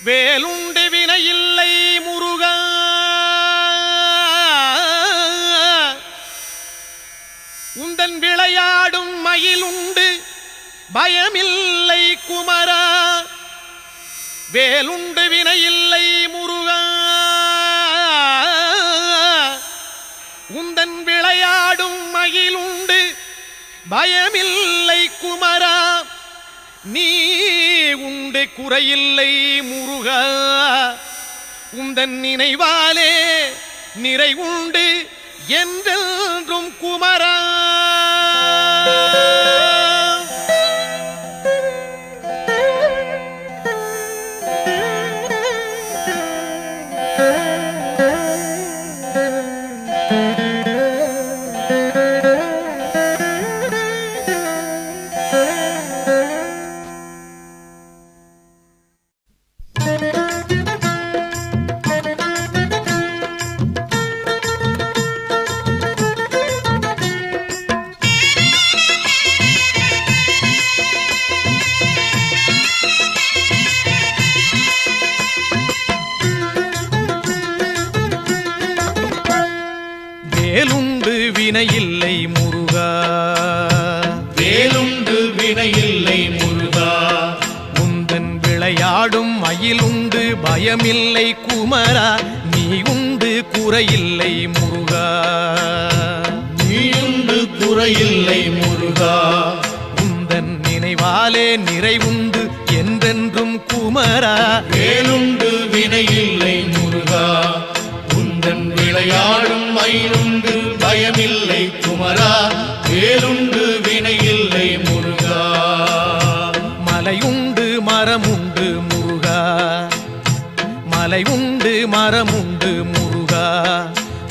வேலுண்டு வினையில்லை முருகா, உந்தன் விளையாடும் மயிலுண்டு பயமில்லை குமரா. வேலுண்டு வினையில்லை முருகா, உந்தன் விளையாடும் மயிலுண்டு பயமில்லை குமரா. நீ உண்டு குறையில்லை முருகா, உந்தன் நினைவாலே நிறைவுண்டு என்றென்றும் குமரா. வேலுண்டு வினையில்லை முருகா, வேலுண்டு வினையில்லை முருகா, உந்தன் விளையாடும் மயிலுண்டு பயமில்லை குமரா. நீ உண்டு குறையில்லை முருகா, நீயுண்டு குறையில்லை முருகா, உந்தன் நினைவாலே நிறைவுண்டு என்றென்றும் குமரா. வேலுண்டு வினையில்லை முருகா, உந்தன் விளையாடும் மயிலுண்டு பயமில்லை குமரா. வேலுண்டு வினையில்லை முருகா, மலையுண்டு மரமுண்டு முருகா, மலையுண்டு மரமுண்டு முருகா,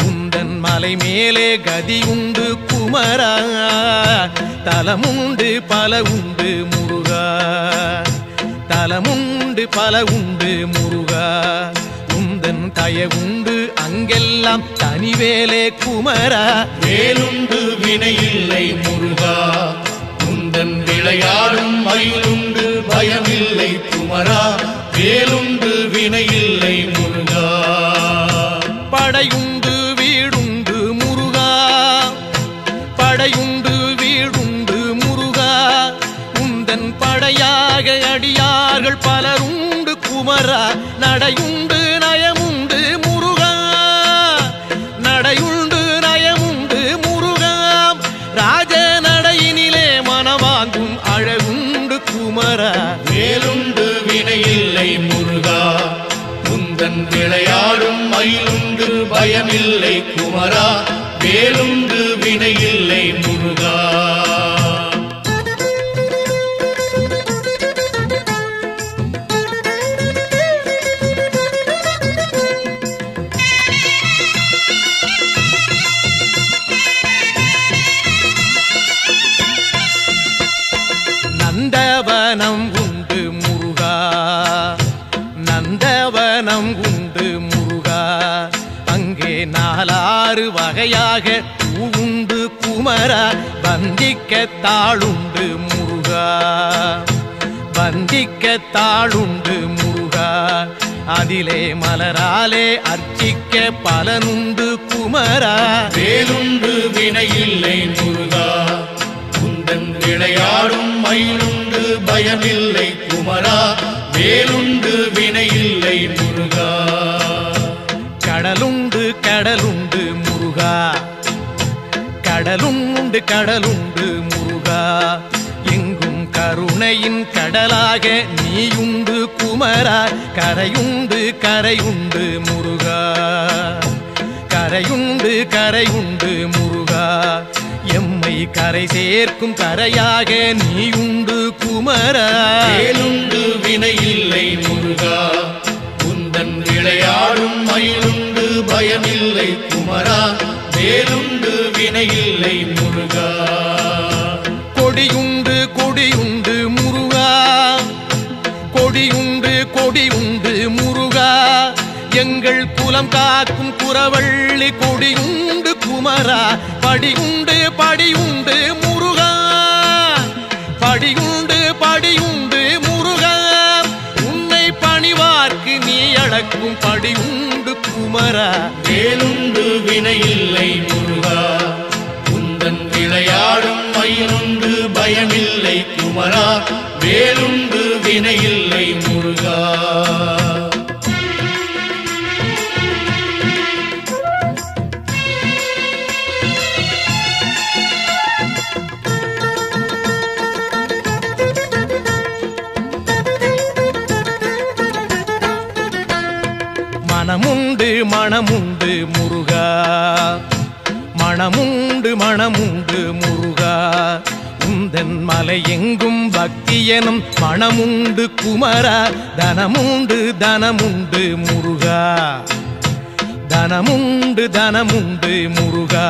உந்தன் மலை மேலே கதியுண்டு குமரா. தலமுண்டு பல உண்டு முருகா, தலமுண்டு பல உண்டு முருகா, உந்தன் தயவுண்டு அங்கெல்லாம் தனிவேலே குமரா. வேலுண்டு வினையில்லை முருகா, உந்தன் விளையாடும் மயிலுண்டு பயமில்லை குமரா. வேலுண்டு வினையில்லை முருகா, படையுண்டு வீடுண்டு முருகா, படையுண்டு வீடுண்டு முருகா, உந்தன் படையாக அடியார்கள் பலருண்டு குமரா. நடையுண்டு நயமுண்டு முருகா, நடையுண்டு நயமுண்டு முருகா, ராஜ நடையினிலே மனவாங்கும் அழகுண்டு குமரா. வேலுண்டு வினையில்லை முருகா, உந்தன் விளையாடும் மயிலுண்டு பயமில்லை குமரா. வேலுண்டு வினையில்லை முருகா, நந்தவனம் உண்டு முருகா, நந்தவனம் உண்டு முருகா, அங்கே நாலாறு வகையாக பூவுண்டு குமரா. வந்திக்க தாளுண்டு முருகா, வந்திக்க தாளுண்டு முருகா, அதிலே மலராலே அர்ச்சிக்க பலனுண்டு குமரா. வேலுண்டு வினையில்லை முருகா, உந்தன் விளையாடும் மயிலுண்டு பயமில்லை குமரா. வேலுண்டு வினையில்லை முருகா, கடலுண்டு கடலுண்டு முருகா, கடலுண்டு கடலுண்டு முருகா, எங்கும் கருணையின் கடலாக நீயுண்டு குமரா. கரையுண்டு கரையுண்டு முருகா, கரையுண்டு கரையுண்டு முருகா, எம்மை கரை சேர்க்கும் கரையாக நீயுண்டு குமரா. வேலுண்டு வினையில்லை முருகா, உந்தன் விளையாடும் மயிலுண்டு பயமில்லை குமரா. வேலுண்டு வினையில்லை முருகா, கொடியுண்டு கொடியுண்டு முருகா, கொடியுண்டு கொடியுண்டு முருகா, எங்கள் குலம் காக்கும் குறவள்ளி கொடியுண்டு குமரா. படியுண்டு படியுண்டு முருகா, படியுண்டு படியுண்டு முருகா, உன்னை பணிவார்க்கு விளையாடும் படியுண்டு குமரா வேலுண்டு வினையில்லை முருகா உந்தன் விளையாடும் மயிலுண்டு பயமில்லை குமரா வேலுண்டு வினையில்லை முருகா மனமுண்டு மனமுண்டு முருகா மனமுண்டு மனமுண்டு முருகா உந்தன் மலை எங்கும் பக்தியனும் மனமுண்டு குமரா தனமுண்டு தனமுண்டு முருகா தனமுண்டு தனமுண்டு முருகா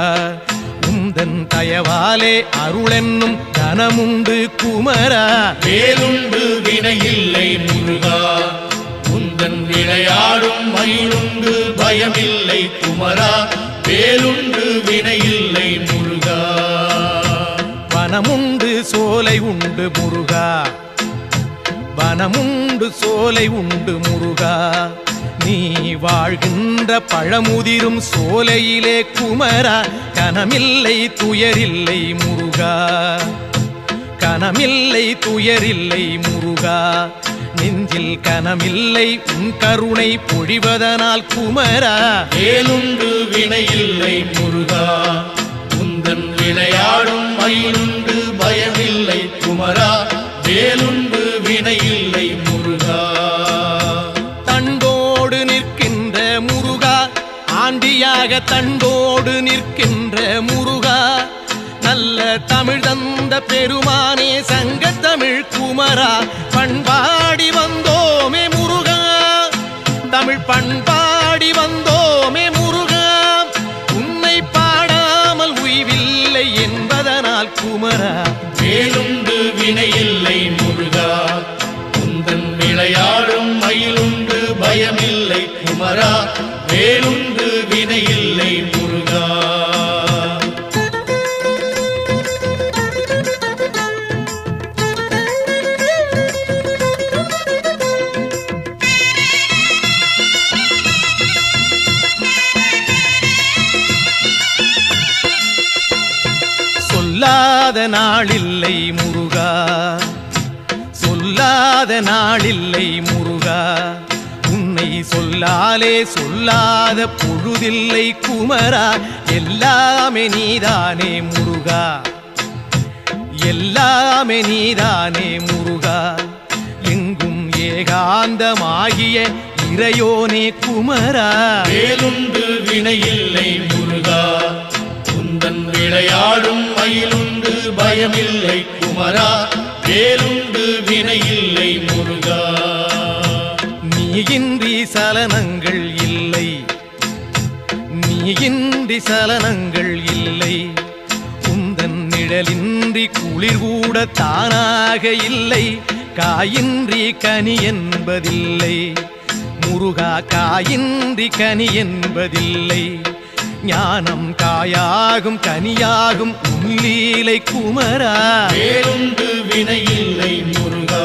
உந்தன் தயவாலே அருளென்னும் தனமுண்டு குமரா வேலுண்டு வினையில்லை முருகா உந்தன் விளையாடும் மயிலுண்டு பயமில்லை குமரா வேலுண்டு வினையில்லை முருகா வனமுண்டு சோலை உண்டு முருகா வனமுண்டு சோலை உண்டு முருகா நீ வாழ்கின்ற பழமுதிரும் சோலையிலே குமரா கனமில்லை துயரில்லை முருகா கனமில்லை துயரில்லை முருகா நெஞ்சில் கனமில்லை உன் கருணை பொழிவதனால் குமரா வேலுண்டு வினையில்லை முருகா உந்தன் விளையாடும் மயிலுண்டு பயமில்லை குமரா வேலுண்டு வினையில்லை முருகா தண்டோடு நிற்கின்ற முருகா ஆண்டியாக தண்டோடு நிற்கின்ற முருகா நல்ல தமிழ் தந்த பெருமானே சங்க தமிழ் குமரா பண்பாடி வந்தோமே முருகா தமிழ் பண்பாடி வந்தோமே முருகா உன்னை பாடாமல் உய்வில்லை என்பதனால் குமரா வேலுண்டு வினையில்லை முருகா உந்தன் விளையாடும் மயிலுண்டு பயமில்லை குமரா வேலுண்டு வினையில்லை முருகா சொல்லாத நாளில்லை முருகா சொல்லாத நாளில்லை முருகா உன்னை சொல்லாலே சொல்லாத பொழுதில்லை குமரா எல்லாமே நீதானே முருகா எல்லாமே நீதானே முருகா எங்கும் ஏகாந்தமாகிய இறையோனே குமரா வேலுண்டு வினையில்லை முருகா உந்தன் விளையாடும் மயிலுண்டு பயமில்லை குமரா வேலுண்டு வினையில்லை முருகா நீயின்றி சலனங்கள் இல்லை நீயின்றி சலனங்கள் இல்லை உந்தன் நிழலின்றி குளிர் கூட தானாக இல்லை காயின்றி கனி என்பதில்லை முருகா காயின்றி கனி என்பதில்லை ஞானம் காயாகும் கனியாகும் உன்லீலை குமரா வேலுண்டு வினையில்லை முருகா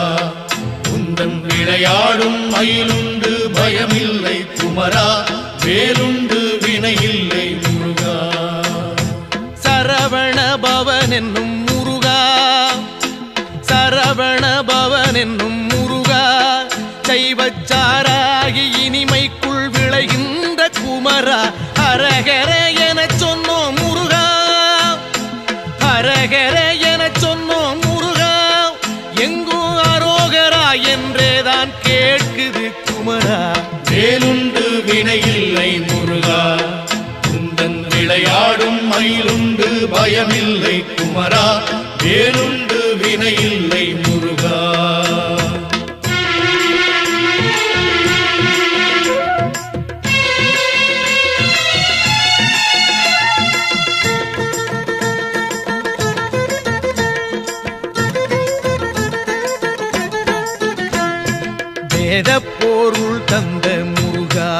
உந்தன் விளையாடும் மயிலுண்டு பயமில்லை குமரா வேலுண்டு வினையில்லை முருகா சரவண பவன் என்னும் முருகா சரவண பவன் என்னும் முருகா சைவச்சாராகி இனிமைக்குள் விளைகின்ற குமரா ஹரஹர எனச் சொன்னோம் முருகா ஹரஹர எனச் சொன்னோம் முருகா எங்கும் அரோகரா என்றேதான் கேட்குது குமரா வேலுண்டு வினையில்லை முருகா உந்தன் விளையாடும் மயிலுண்டு பயமில்லை குமரா வேலுண்டு வினையில்லை முருகா வேதப்பொருள் தந்த முருகா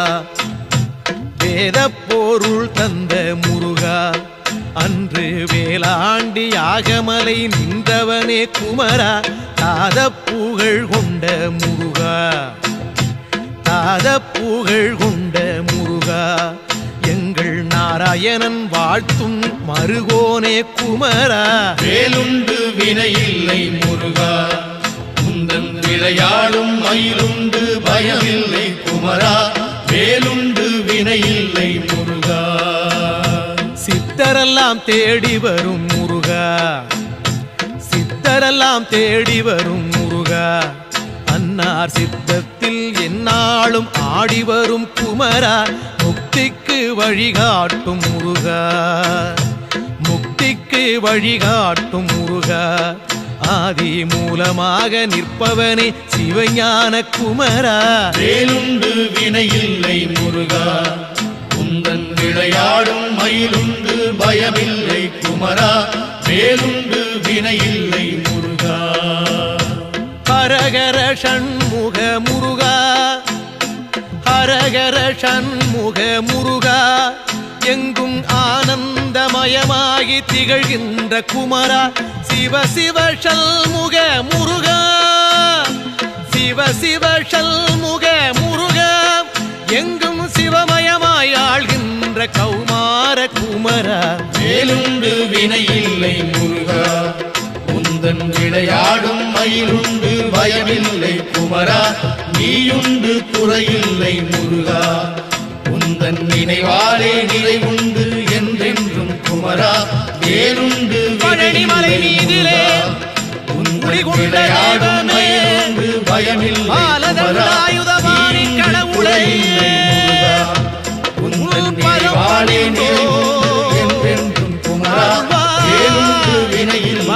வேதப்பொருள் தந்த முருகா அன்று வேளாண்டி யாகமலை நின்றவனே குமரா தாத புகழ் கொண்ட முருகா தாத மாறாத புகழ் கொண்ட முருகா எங்கள் நாராயணன் வாழ்த்தும் மருகோனே குமரா வேலுண்டு வினையில்லை முருகா உந்தன் விளையாடும் மயிலுண்டு பயமில்லை குமரா வேலுண்டு வினையில்லை முருகா சித்தரெல்லாம் தேடி வரும் முருகா சித்தரெல்லாம் தேடி வரும் முருகா அன்னார் சித்தத்தில் எந்நாளும் ஆடி வரும் குமரா முக்திக்கு வழிகாட்டும் முருகா முக்திக்கு வழிகாட்டும் முருகா ஆதி மூலமாக நிற்பவனே சிவஞான குமரா வேலுண்டு வினையில்லை முருகா உந்தன் விளையாடும் மயிலுண்டு பயமில்லை குமரா வேலுண்டு வினையில்லை முருகா ஹரஹர ஷண்முக முருகா ஹரஹர ஷண்முக முருகா எங்கும் ஆனந்தமயமாகி திகழ்கின்ற குமரா சிவ சிவ ஷண்முக முருகா சிவ சிவ ஷண்முக முருகா எங்கும் சிவமயமாய் ஆள்கின்ற கௌமார குமரா வேலுண்டு வினையில்லை முருகா உந்தன் விளையாடும் மயிலுண்டு பயமில்லை குமரா நீயுண்டு குறையில்லை முருகா உந்தன் நினைவாலே நிறைவுண்டு என்றென்றும் குமரா வேலுண்டு பழனிமலை மீதிலே உந்தன் விளையாடும் மயிலுண்டு பயமில்லை குமரா நீயுண்டு குறையில்லை முருகா உந்தன் நினைவாலே நிறைவுண்டு என்றென்றும் குமரா வேலுண்டு வினையில்லை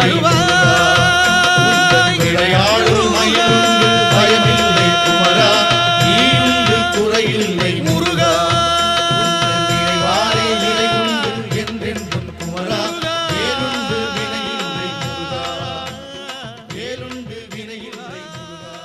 விளையாடும் மயிலுண்டு பயமில்லை குமரா நீயுண்டு குறையில்லை முருகா நினைவாலே நிலையுண்டு என்றென்றும் குமரா வேலுண்டு வினையில்லை முருகா வேலுண்டு வினையில்லை முருகா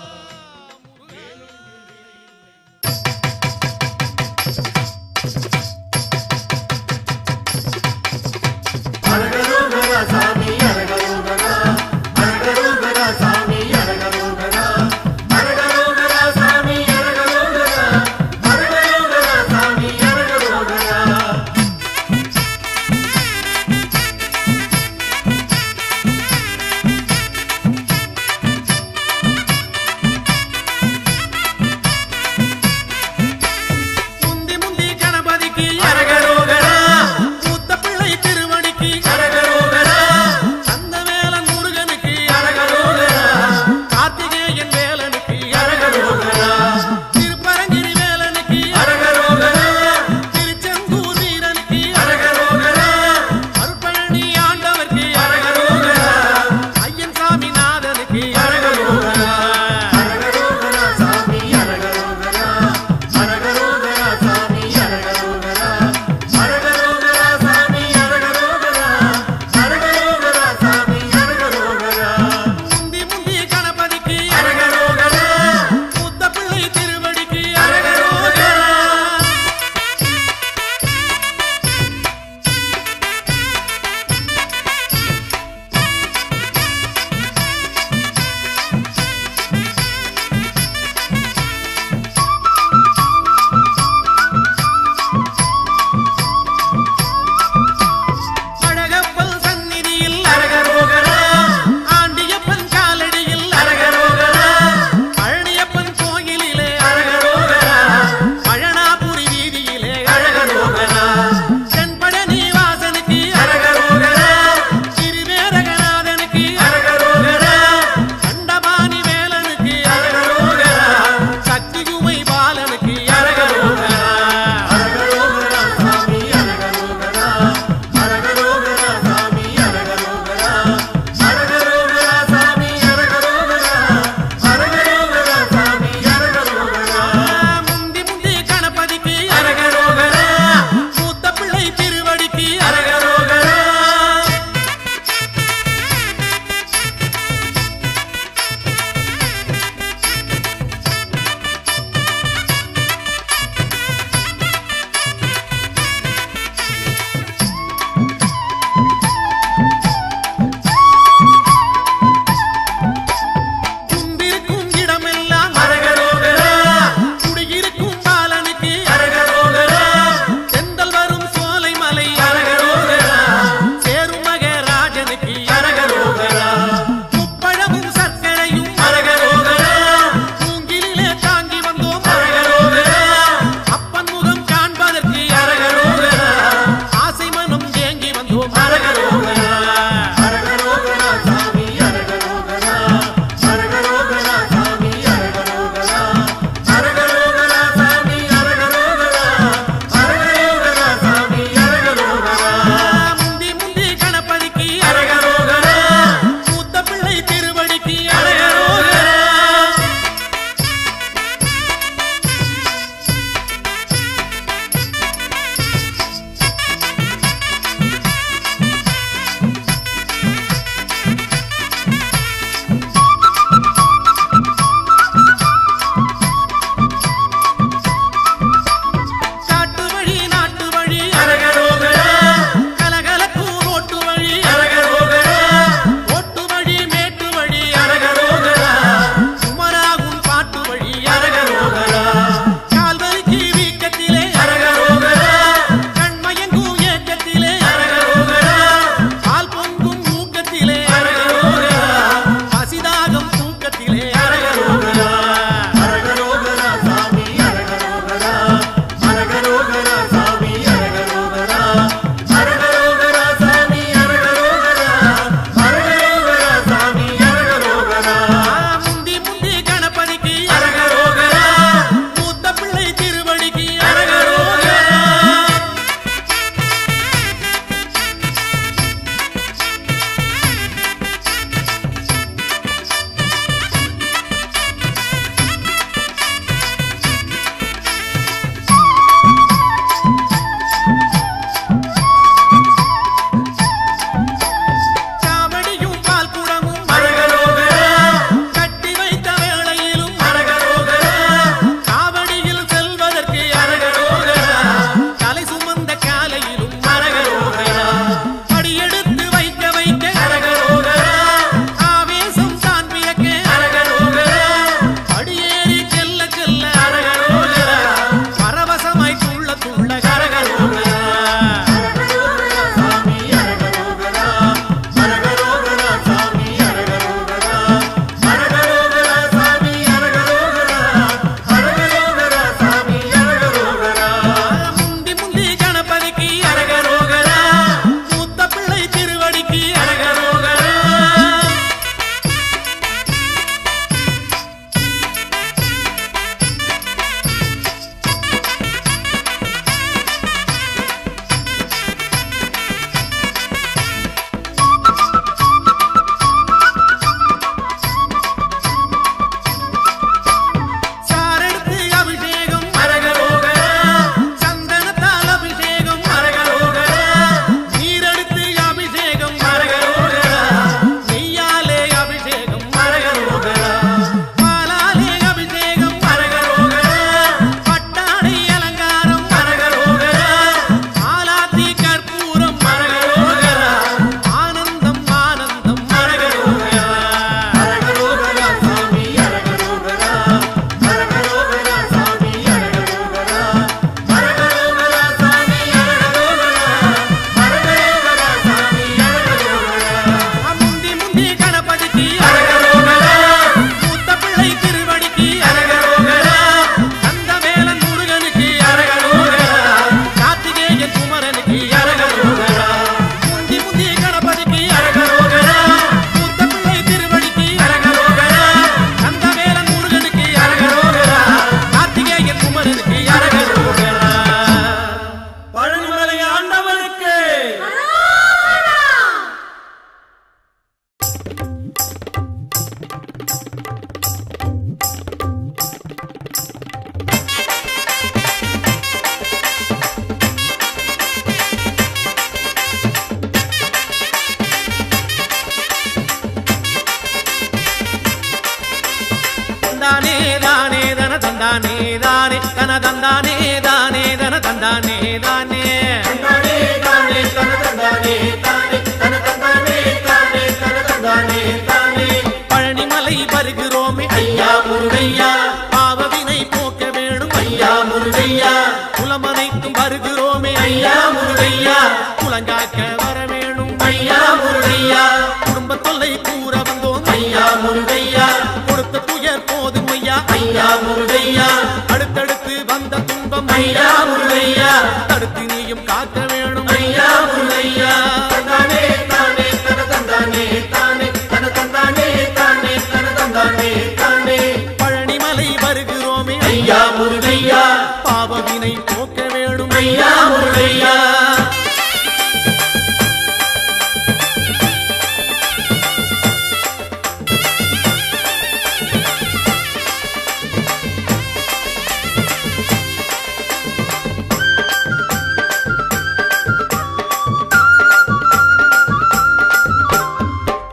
தந்தானே தானே தந்தானே தானே தன தந்தானே தானே தன தந்தானே தானே தன தந்தானே தானே பழனிமலை வருகிறோமே ஐயா முருகையா பாவவினை போக்க வேணும் ஐயா முருகையா குலமனைக்கும் வருகிறோமே ஐயா முருகையா குலங்காக்க வர வேணும் ஐயா முருகையா குடும்ப தொல்லை கூற வந்தோம் ஐயா முருகையா கொடுத்த துயர் போதும் ஐயா ஐயா முருகையா அடுத்தடுத்து வந்த துன்பம் ஐயா முருகையா தடுத்து நீயும் காக்க வேணும் ஐயா முருகையா தந்தானே தானே தன தந்தானே தானே தன தந்தானே தானே தன தந்தானே தானே பழனிமலை வருகிறோமே ஐயா முருகையா பாவவினை போக்க வேணும் ஐயா முருகையா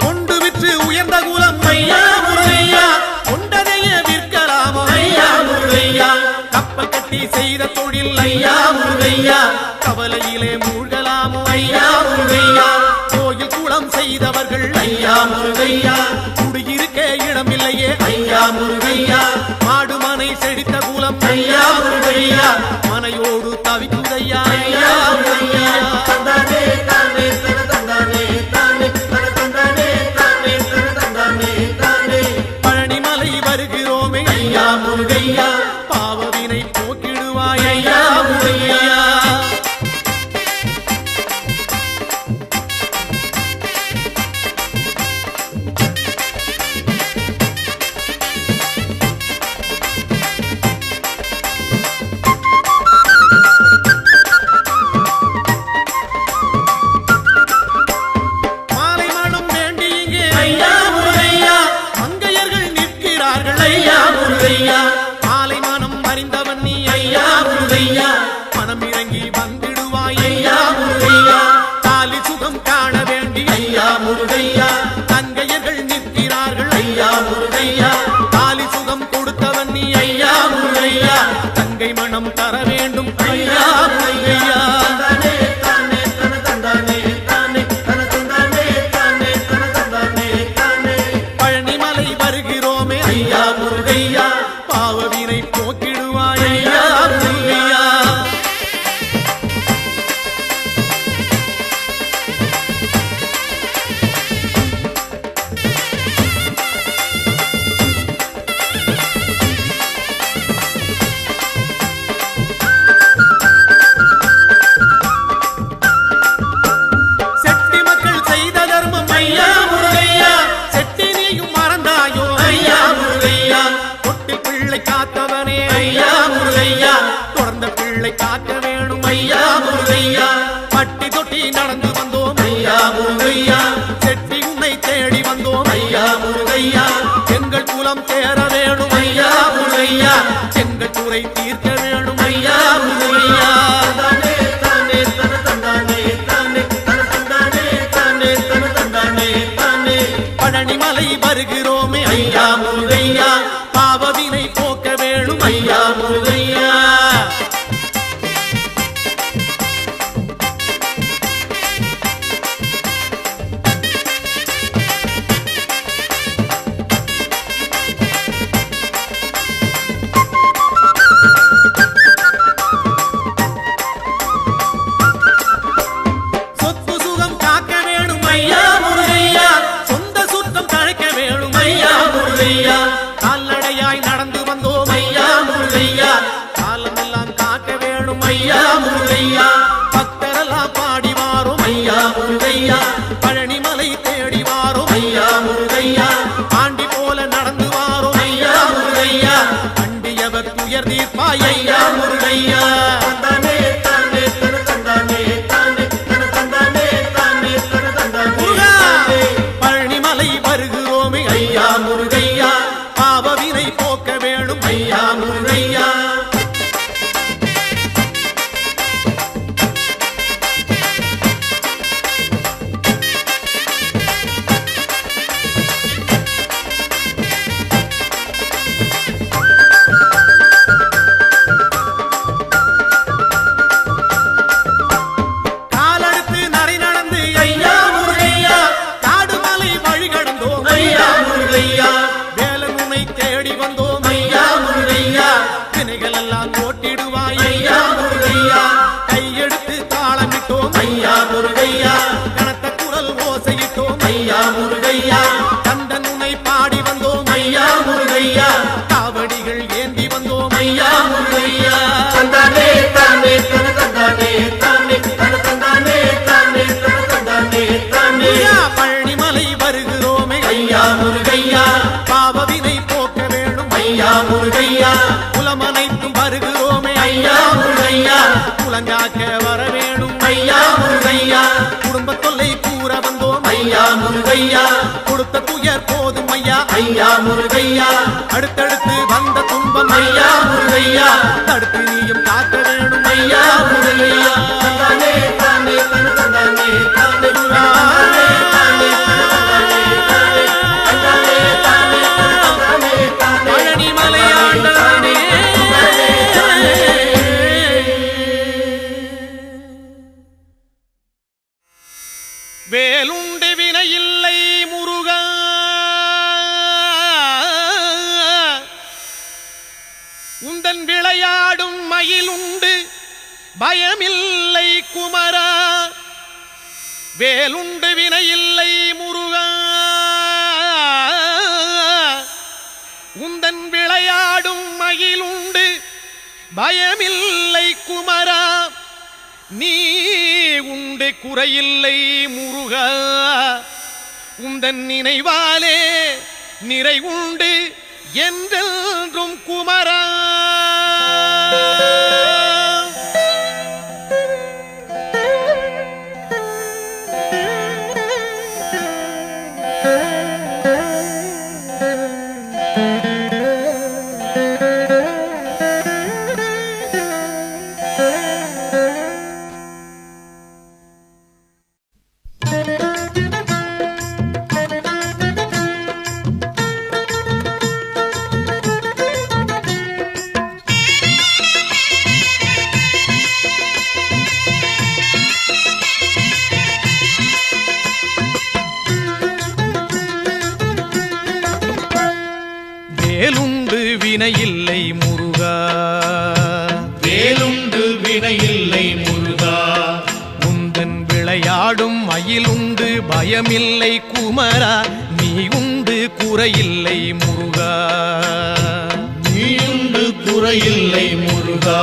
கொண்டு விற்று உயர்ந்த குலம் ஐயா முருகையா கொண்டதைய விற்கலாமோ ஐயா முருகையா கப்பல் கட்டி செய்த தொழில் ஐயா முருகையா கவலையிலே மூழ்கலாமோ ஐயா முருகையா கோயில் குளம் செய்தவர்கள் ஐயா முருகையா குடியிருக்க இடமில்லையே ஐயா முருகையா மாடு மனை செழித்த குலம் ஐயா முருகையா மனையோடு தவிக்குதையா ஐயா முருகையா தந்தானே தானே தன தந்தானே தானே தன தந்தானே தானே தன தந்தானே தானே பழனிமலை வருகிறோமே ஐயா முருகையா பாவவினை போக்கிடுவாய் ஐயா முருகையா மாலை மனம் வேண்டி இங்கே ஐயா முருகையா மங்கையர்கள் நிற்கிறார்கள் ஐயா முருகையா மாலை மனம் அறிந்தவன் நீ ஐயா முருகையா மனம் இறங்கி வந்திடுவாய் ஐயா முருகையா தாலி சுகம் காண வேண்டி ஐயா முருகையா தங்கையர்கள் நிற்கிறார்கள் ஐயா முருகையா தாலி சுகம் கொடுத்தவன் நீ ஐயா முருகையா தங்கை மனம் தர வேண்டும் ஐயா முருகையா தந்தானே தானே தன தந்தானே தானே தன தந்தானே தானே தன தந்தானே தானே பழனிமலை வருகிறோமே ஐயா முருகையா பாவவினை போக்கிடுவாய் ஐயா முருகையா செட்டி மக்கள் செய்த தர்மம் ஐயா முருகையா செட்டி நீயும் மறந்தாயோ ஐயா முருகையா தொட்டி பிள்ளை காத்தவனே ஐயா முருகையா தொடர்ந்த பிள்ளை காக்க வேணும் ஐயா முருகையா பட்டி தொட்டி நடந்து வந்தோம் ஐயா முருகையா செட்டி உன்னை தேடி வந்தோம் ஐயா முருகையா எங்கள் குலம் தேர வேணும் ஐயா முருகையா எங்கள் குறை தீர்க்க வேணும் ஐயா முருகையா தந்தானே தானே தன தந்தானே தானே தன தந்தானே தானே தன தந்தானே தானே பழனிமலை வருகிறோமே ஐயா முருகையா பாவவினை போக்க வேணும் ஐயா முருகையா சொத்து சுகம் காக்க வேணும் ஐயா முருகையா சொந்த சுத்தம் தழைக்க வேணும் ஐயா முருகையா கால்நடையாய் நடந்து வந்தோம் ஐயா முருகையா காலமெல்லாம் காக்க வேணும் ஐயா முருகையா பக்தரெல்லாம் பாடி வாரோம் ஐயா முருகையா பழனிமலை தேடி வாரோம் ஐயா முருகையா ஆண்டி போல நடந்து வாரோம் ஐயா முருகையா அண்டியவர் துயர் தீர்ப்பாய் ஐயா முருகையா தந்தானே தானே தன தந்தானே தானே தன தந்தானே தானே தன தந்தானே முருகா! தானே பழனிமலை வருகிறோமே ஐயா முருகையா பாவவினை போக்க வேணும் ஐயா முருகையா வினைகள் எல்லாம் ஓட்டிடுவாய் ஐயா முருகையா கையெடுத்து தாளமிட்டோம் ஐயா முருகையா கனத்த குரல் ஓசையிட்டோம் ஐயா முருகையா கந்தன் உன்னை பாடி வந்தோம் ஐயா முருகையா காவடிகள் ஏந்தி வந்தோம் ஐயா முருகையா தந்தானே தானே தன தந்தானே தானே தன தந்தானே தானே தன தந்தானே தானே ஐயா பழனிமலை வருகிறோமே ஐயா முருகையா பாவவினை போக்க வேணும் ஐயா முருகையா குலமனைத்தும் வருகிறோமே ஐயா முருகையா குலங்காக்க வர வேணும் ஐயா முருகையா குடும்ப தொல்லை கூற வந்தோம் ஐயா முருகையா கொடுத்த துயர் போதும் ஐயா ஐயா முருகையா அடுத்தடுத்து வந்த துன்பம் ஐயா முருகையா தடுத்து நீயும் காக்க வேணும் ஐயா முருகையா தந்தானே தானே தன தந்தானே தானே தானே தானே தானே தந்தானே தானே தானே தானே பழனிமலை ஆண்டவனே வேலுண்டு வினையில்லை முருகா உந்தன் விளையாடும் மயிலுண்டு பயமில்லை குமரா வேலுண்டு வினையில்லை முருகா உந்தன் விளையாடும் மயிலுண்டு பயமில்லை குமரா நீ உண்டு குறையில்லை முருகா உந்தன் நினைவாலே நிறை உண்டு என்றென்றும் குமரா வேலுண்டு வினையில்லை முருகா வேலுண்டு வினையில்லை முருகா உந்தன் விளையாடும் மயிலுண்டு பயமில்லை குமரா நீ உண்டு குறையில்லை முருகா நீயுண்டு குறையில்லை முருகா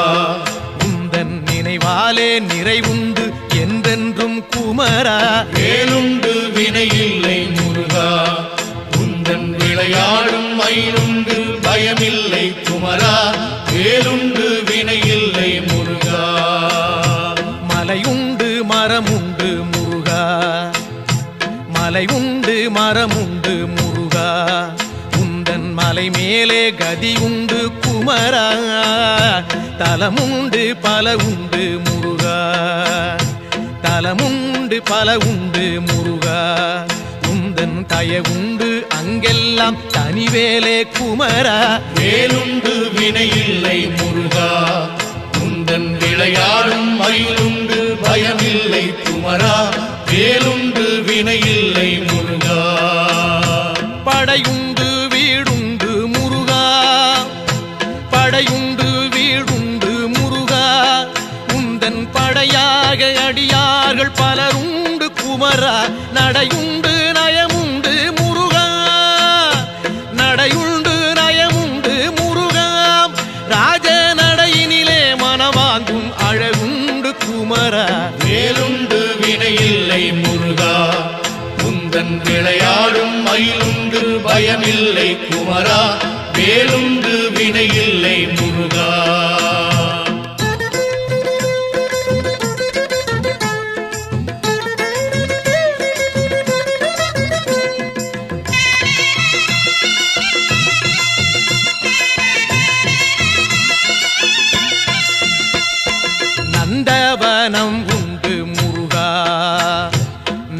உந்தன் நினைவாலே நிறைவுண்டு என்றென்றும் குமரா வேலுண்டு வினையில்லை முருகா உந்தன் விளையாடும் மயிலுண்டு பயமில்லை குமரா வேலுண்டு வினையில்லை முருகா மலையுண்டு மரமுண்டு முருகா மலையுண்டு மரமுண்டு முருகா உந்தன் மலை மேலே கதி உண்டு குமரா தலமுண்டு பல உண்டு முருகா தலமுண்டு பல உண்டு முருகா உந்தன் தயவுண்டு அங்கெல்லாம் தனிவேலே குமரா வேலுண்டு வினையில்லை முருகா உந்தன் விளையாடும் மயிலுண்டு பயமில்லை குமரா வேலுண்டு வினையில்லை முருகா படையுண்டு வீடுண்டு முருகா படையுண்டு வீடுண்டு முருகா உந்தன் படையாக அடியார்கள் பலருண்டு குமரா நடையுண்டு நயமுண்டு முருகா நடையுண்டு நயமுண்டு முருகா ராஜ நடையினிலே மனவாங்கும் அழகுண்டு குமரா வேலுண்டு வினையில்லை முருகா உந்தன் விளையாடும் மயிலுண்டு பயமில்லை குமரா வேலுண்டு வினையில்லை முருகா நந்தவனம் உண்டு முருகா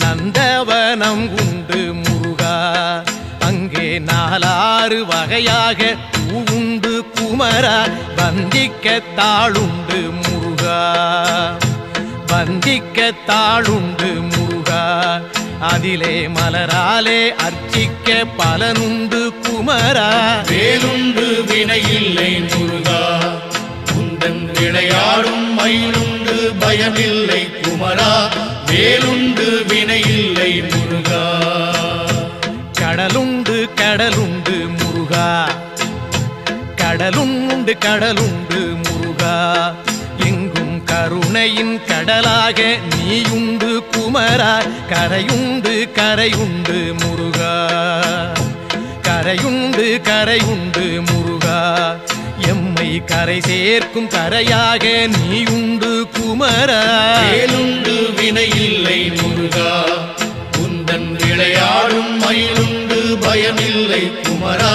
நந்தவனம் உண்டு முருகா அங்கே நாலாறு வகையாக பூவுண்டு குமரா வந்திக்க தாளுண்டு முருகா வந்திக்க தாளுண்டு முருகா அதிலே மலராலே அர்ச்சிக்க பலனுண்டு குமரா வேலுண்டு வினையில்லை முருகா மயிலுண்டு பயமில்லை குமரா, வேலுண்டு வினையில்லை முருகா. கடலுண்டு கடலுண்டு முருகா, கடலுண்டு கடலுண்டு முருகா, எங்கும் கருணையின் கடலாக நீயுண்டு குமரா. கரையுண்டு கரையுண்டு முருகா, கரையுண்டு கரையுண்டு முருகா, எம்மை கரை சேர்க்கும் கரையாக நீயுண்டு குமரா. வேலுண்டு வினையில்லை முருகா, உந்தன் விளையாடும் மயிலுண்டு பயமில்லை குமரா,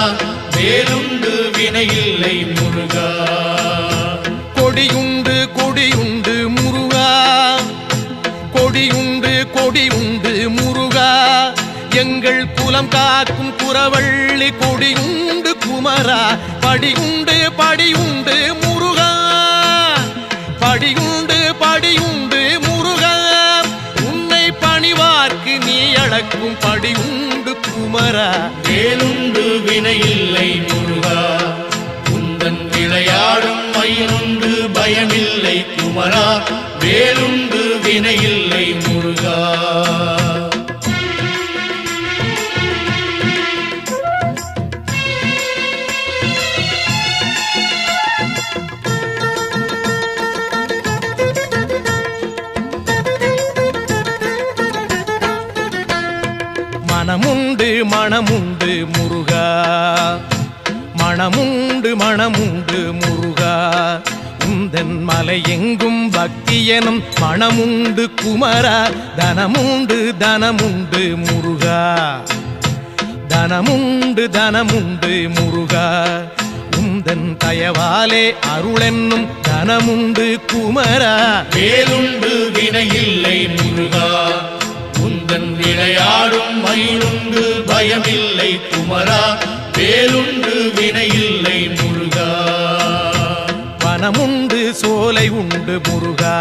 வேலுண்டு வினையில்லை முருகா. கொடியுண்டு கொடியுண்டு முருகா, கொடியுண்டு கொடியுண்டு முருகா, எங்கள் குலம் காக்கும் குறவள்ளி கொடியுண்டு குமரா. படியுண்டு படியுண்டு முருகா, படியுண்டு படியுண்டு முருகா, உன்னை பணிவார்க்கு நீ அளக்கும் படியுண்டு குமரா. வேலுண்டு வினையில்லை முருகா, உந்தன் விளையாடும் மயிலுண்டு பயமில்லை குமரா, வேலுண்டு வினையில்லை முருகா. மனமுண்டு மனமுண்டு முருகா, மனமுண்டு மனமுண்டு முருகா, உந்தன் மலை எங்கும் பக்தி எனும் மனமுண்டு குமரா. தனமுண்டு தனமுண்டு முருகா, தனமுண்டு தனமுண்டு முருகா, உந்தன் தயவாலே அருளென்னும் தனமுண்டு குமரா. வேலுண்டு வினையில்லை முருகா, உந்தன் விளையாடும் மயிலுண்டு பயமில்லை குமரா, வேலுண்டு வினையில்லை முருகா. வனமுண்டு சோலை உண்டு முருகா,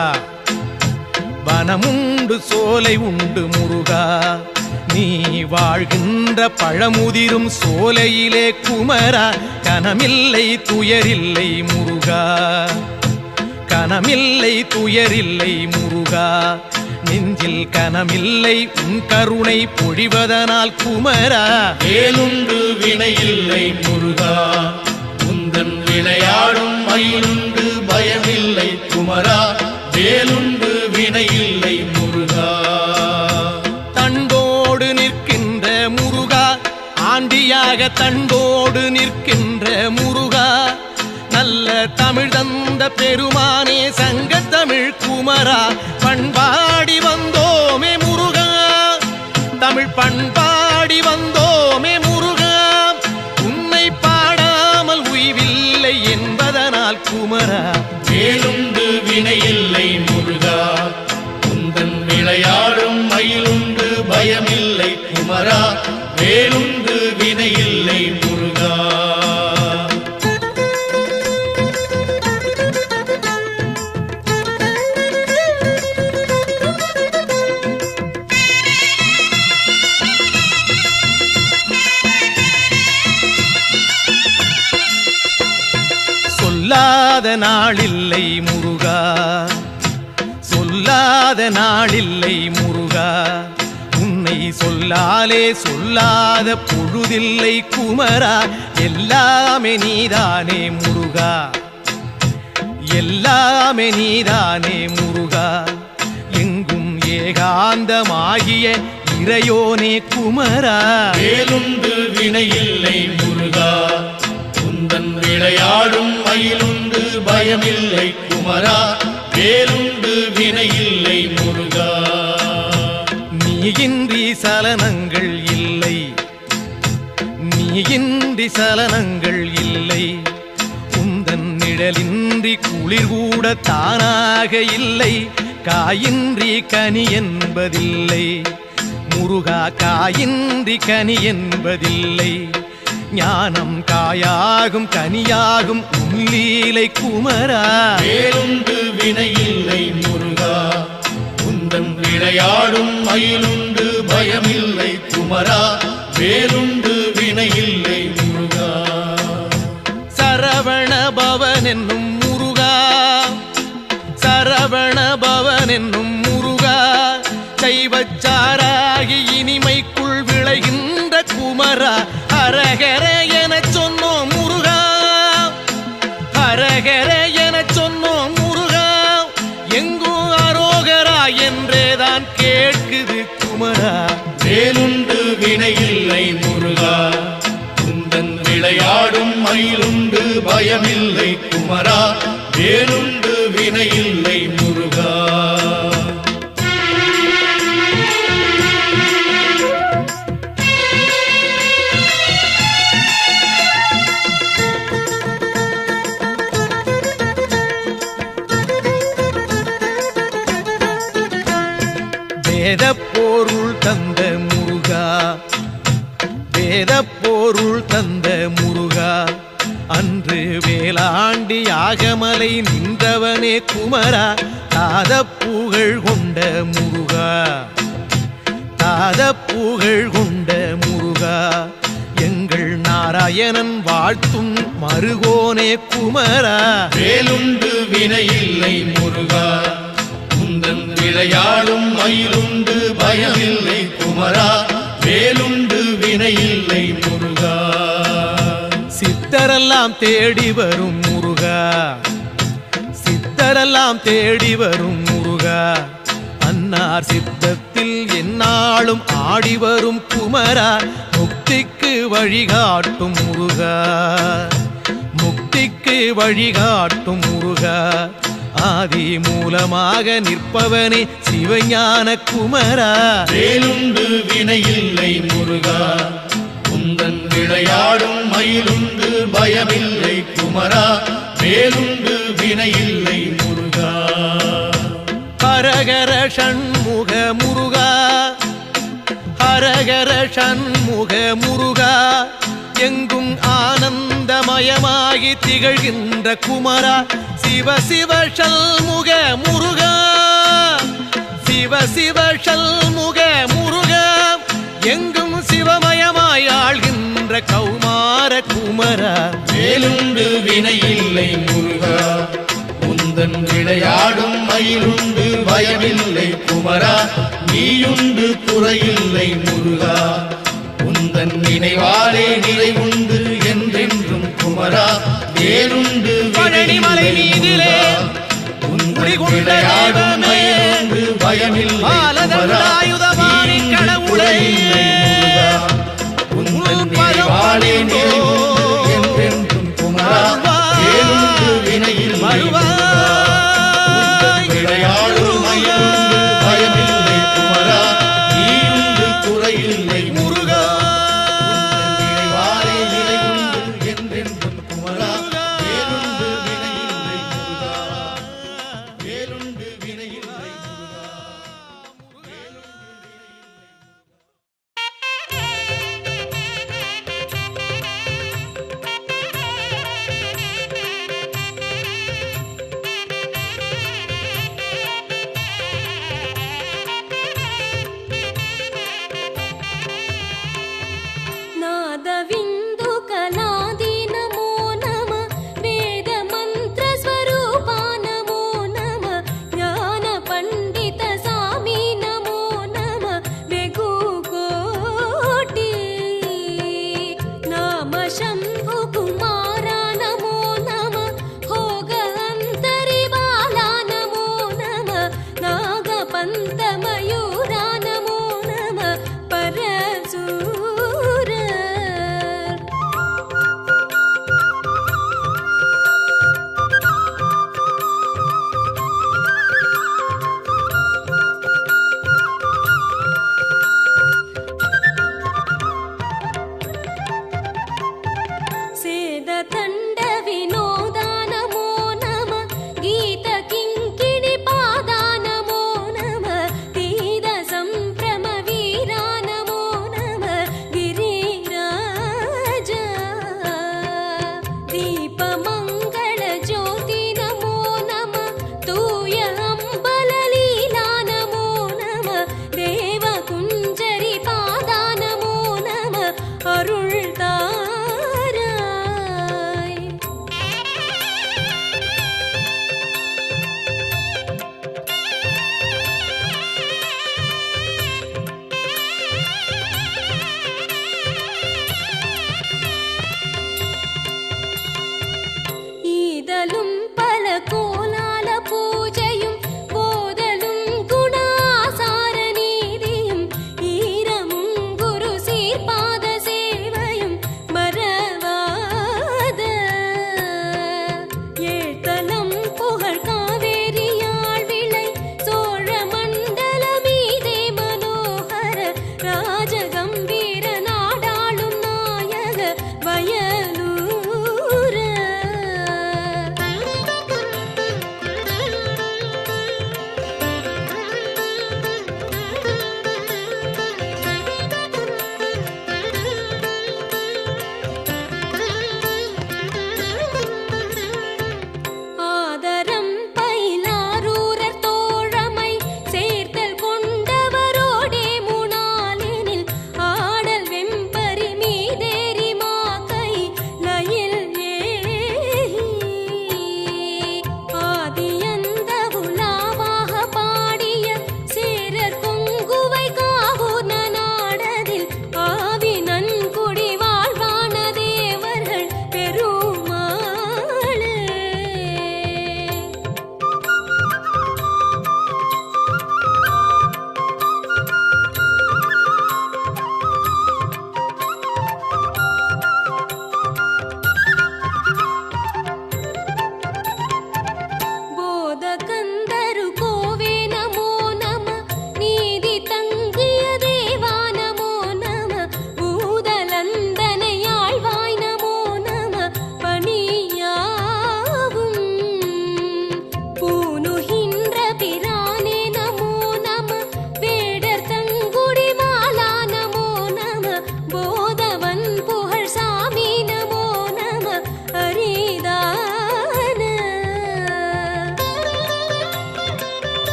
வனமுண்டு சோலை உண்டு முருகா, நீ வாழ்கின்ற பழமுதிரும் சோலையிலே குமரா. கனமில்லை துயரில்லை முருகா, கனமில்லை துயரில்லை முருகா, நெஞ்சில் கனமில்லை உன் கருணை பொழிவதனால் குமரா. வேலுண்டு வினையில்லை முருகா, உந்தன் விளையாடும் மயிலுண்டு பயமில்லை குமரா, வேலுண்டு வினையில்லை முருகா. தண்டோடு நிற்கின்ற முருகா, ஆண்டியாக தண்டோடு நிற்கின்ற முருகா, நல்ல தமிழ் தந்த பெருமானே சங்க தமிழ் குமரா. பண்பாடி வந்தோமே முருகா, தமிழ் பண்பாடி வந்தோமே முருகா, உன்னை பாடாமல் உய்வில்லை என்பதனால் குமரா. வேலுண்டு வினையில்லை முருகா, உந்தன் விளையாடும் மயிலுண்டு பயமில்லை குமரா, வேலுண்டு வினையில்லை முருகா. சொல்லாத நாளில்லை முருகா, சொல்லாத நாளில்லை முருகா, உன்னை சொல்லாலே சொல்லாத பொழுதில்லை குமரா. எல்லாமே நீதானே முருகா, எல்லாமே நீதானே முருகா, எங்கும் ஏகாந்தமாகிய இறையோனே குமரா. வேலுண்டு வினையில்லை முருகா, உந்தன் விளையாடும் மயிலுண்டு பயமில்லை குமரா, வேலுண்டு வினையில்லை முருகா. நீயின்றி சலனங்கள் இல்லை, நீயின்றி சலனங்கள் இல்லை, உந்தன் நிழலின்றி குளிர் கூட தானாக இல்லை. காயின்றி கனி என்பதில்லை முருகா, காயின்றி கனி என்பதில்லை. ஞானம் காயாகும் கனியாகும் உள்ளீலை குமரா. வேலுண்டு வினையில்லை முருகா, உந்தன் விளையாடும் மயிலுண்டு பயமில்லை குமரா, வேலுண்டு வினையில்லை முருகா. சரவண பவன் என்னும் முருகா, சரவண பவன் என்னும் முருகா சைவச்சாராகி இனிமைக்குள் விளைகின்ற குமரா ஹரஹர எனச் சொன்னோம் முருகா ஹரஹர எனச் சொன்னோம் முருகா எங்கும் அரோகரா என்றேதான் கேட்குது குமரா வேலுண்டு வினையில்லை முருகா உந்தன் விளையாடும் மயிலுண்டு பயமில்லை குமரா வேலுண்டு வினையில்லை முருகா வேதப்பொருள் தந்த முருகா வேதப்பொருள் தந்த முருகா அன்று வேளாண்டி யாகமலை நின்றவனே குமரா தாதப்புகழ் கொண்ட முருகா தாதப்புகழ் கொண்ட முருகா எங்கள் நாராயணன் வாழ்த்தும் மருகோனே குமரா வேலுண்டு வினையில்லை முருகா உந்தன் விளையாடும் மயிலுண்டு பயமில்லை குமரா வேலுண்டு வினையில்லை முருகா சித்தரெல்லாம் தேடி வரும் முருகா சித்தரெல்லாம் தேடி வரும் முருகா அன்னார் சித்தத்தில் எந்நாளும் ஆடி வரும் குமரா முக்திக்கு வழிகாட்டும் முருகா முக்திக்கு வழிகாட்டும் முருகா ஆதி மூலமாக நிற்பவனே சிவஞான குமரா வேலுண்டு வினையில்லை முருகா உந்தன் விளையாடும் மயிலுண்டு பயமில்லை குமரா வேலுண்டு வினையில்லை முருகா ஹரஹர ஷண்முக முருகா ஹரஹர ஷண்முக முருகா எங்கும் ஆனந்தமயமாகி திகழ்கின்ற குமரா சிவ சிவ ஷண்முக முருகா சிவ சிவ ஷண்முக முருகா எங்கும் சிவமயமாய் ஆள்கின்ற கௌமார குமரா வேலுண்டு வினையில்லை முருகா உந்தன் விளையாடும் மயிலுண்டு பயமில்லை குமரா நீயுண்டு குறையில்லை முருகா உந்தன் நினைவாலே நிறைவுண்டு என்றென்றும் குமரா வேலுண்டு பழனிமலை மீதிலே உந்தன் விளையாடும் மயிலுண்டு பயமில்லை குமரா நீயுண்டு குறையில்லை முருகா உந்தன் நினைவாலே